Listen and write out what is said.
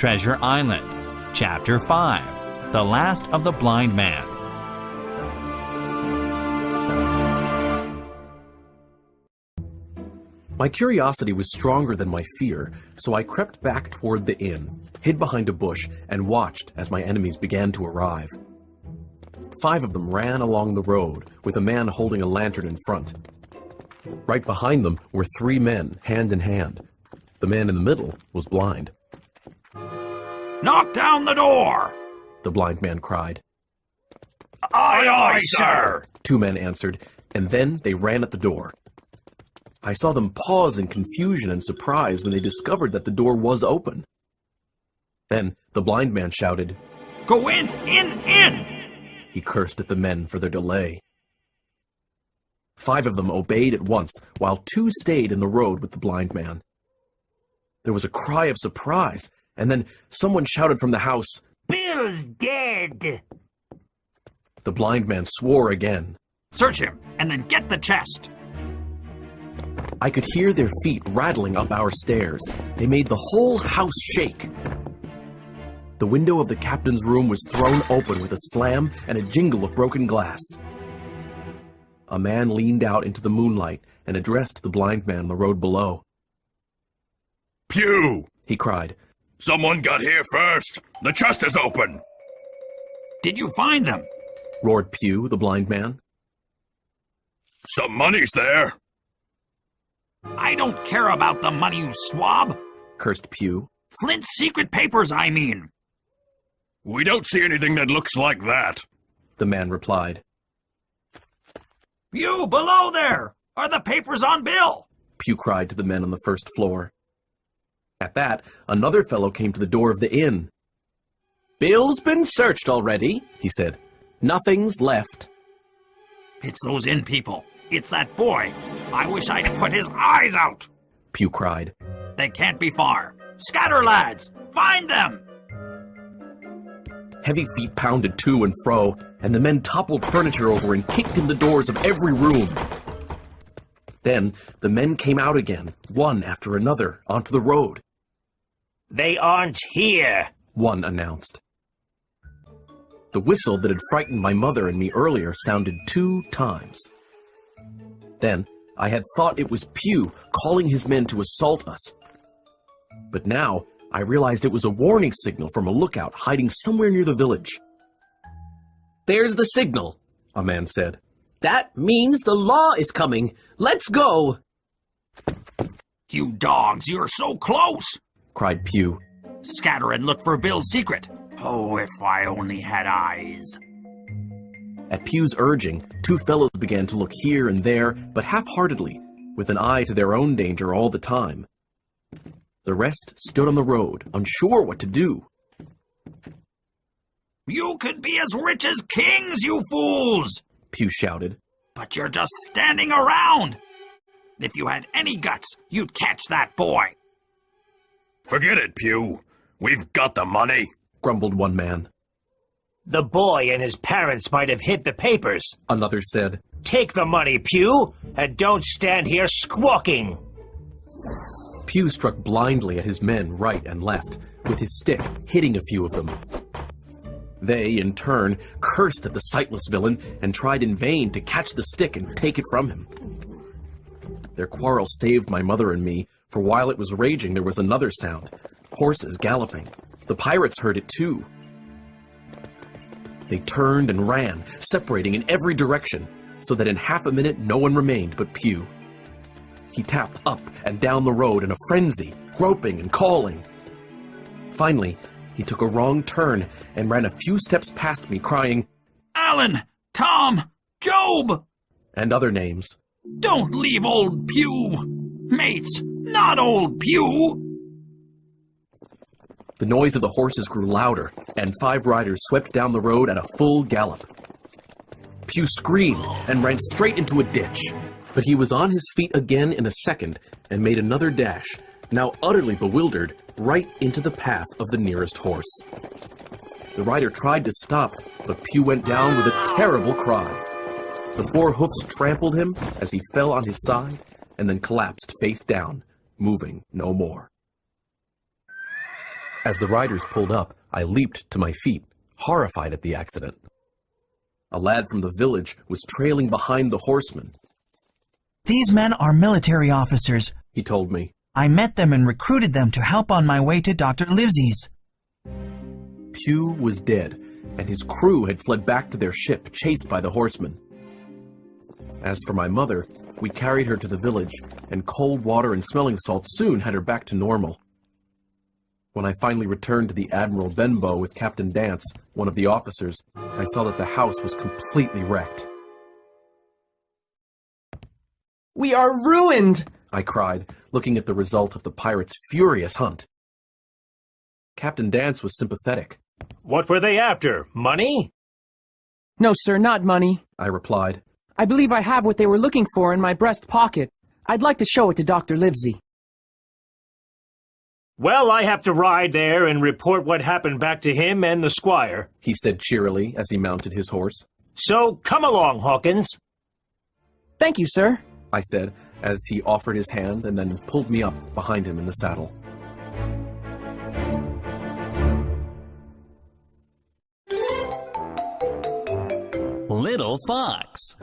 Treasure Island, Chapter 5, The Last of the Blind Man. My curiosity was stronger than my fear, so I crept back toward the inn, hid behind a bush, and watched as my enemies began to arrive. 5 of them ran along the road, with a man holding a lantern in front. Right behind them were 3 men, hand in hand. The man in the middle was blind. "Knock down the door!" the blind man cried. "Aye, aye, sir!" 2 men answered, and then they ran at the door. I saw them pause in confusion and surprise when they discovered that the door was open. Then the blind man shouted, "Go in! In! He cursed at the men for their delay. 5 of them obeyed at once, while 2 stayed in the road with the blind man. There was a cry of surprise, and then someone shouted from the house, "Bill's dead!" The blind man swore again. Search him, and then get the chest!" I could hear their feet rattling up our stairs. They made the whole house shake. The window of the captain's room was thrown open with a slam and a jingle of broken glass. A man leaned out into the moonlight and addressed the blind man on the road below. "Pew!" he cried. "Someone got here first! The chest is open!" "Did you find them?" roared Pew, the blind man. "Some money's there!" "I don't care about the money, you swab!" cursed Pew. "Flint's secret papers, I mean!" "We don't see anything that looks like that," the man replied. "You, below there! Are the papers on Bill?" Pew cried to the men on the first floor. At that, another fellow came to the door of the inn. "Bill's been searched already," he said. "Nothing's left." "It's those inn people. It's that boy. I wish I'd put his eyes out!" Pew cried. "They can't be far. Scatter, lads! Find them!" Heavy feet pounded to and fro, and the men toppled furniture over and kicked in the doors of every room. Then the men came out again, one after another, onto the road. "They aren't here," one announced. The whistle that had frightened my mother and me earlier sounded 2 times. Then I had thought it was Pew calling his men to assault us. But now I realized it was a warning signal from a lookout hiding somewhere near the village. "There's the signal," a man said. "That means the law is coming. Let's go!" "You dogs, you're so close!" cried Pew. "Scatter and look for Bill's secret. Oh, if I only had eyes." At Pew's urging, 2 fellows began to look here and there, but half-heartedly, with an eye to their own danger all the time. The rest stood on the road, unsure what to do. "You could be as rich as kings, you fools!" Pew shouted. "But you're just standing around! If you had any guts, you'd catch that boy!" "Forget it, Pew. We've got the money," grumbled one man. "The boy and his parents might have hid the papers," another said. "Take the money, Pew, and don't stand here squawking." Pew struck blindly at his men right and left, with his stick hitting a few of them. They, in turn, cursed at the sightless villain and tried in vain to catch the stick and take it from him. Their quarrel saved my mother and me, for while it was raging there was another sound, horses galloping. The pirates heard it too. They turned and ran, separating in every direction, so that in half a minute no one remained but Pew. He tapped up and down the road in a frenzy, groping and calling. Finally, he took a wrong turn and ran a few steps past me, crying, "Alan! Tom! Job!" and other names. "Don't leave old Pew! Mates, not old Pew!" The noise of the horses grew louder, and 5 riders swept down the road at a full gallop. Pew screamed and ran straight into a ditch, but he was on his feet again in a second and made another dash, now utterly bewildered, right into the path of the nearest horse. The rider tried to stop, but Pew went down with a terrible cry. The 4 hoofs trampled him as he fell on his side and then collapsed face down, moving no more. As the riders pulled up, I leaped to my feet, horrified at the accident. A lad from the village was trailing behind the horsemen. These men are military officers, He told me. I met them and recruited them to help on my way to Dr. Livesey's. Pew was dead, and his crew had fled back to their ship, chased by the horsemen. As for my mother, we carried her to the village, and cold water and smelling salts soon had her back to normal. When I finally returned to the Admiral Benbow with Captain Dance, one of the officers, I saw that the house was completely wrecked. We are ruined! I cried, looking at the result of the pirates' furious hunt. Captain Dance was sympathetic. What were they after? Money? No, sir, not money. I replied. I believe I have what they were looking for in my breast pocket. I'd like to show it to Dr. Livesey. Well, I have to ride there and report what happened back to him and the squire, He said cheerily as he mounted his horse. So come along, Hawkins. Thank you, sir. I said, as he offered his hand and then pulled me up behind him in the saddle. Little Fox.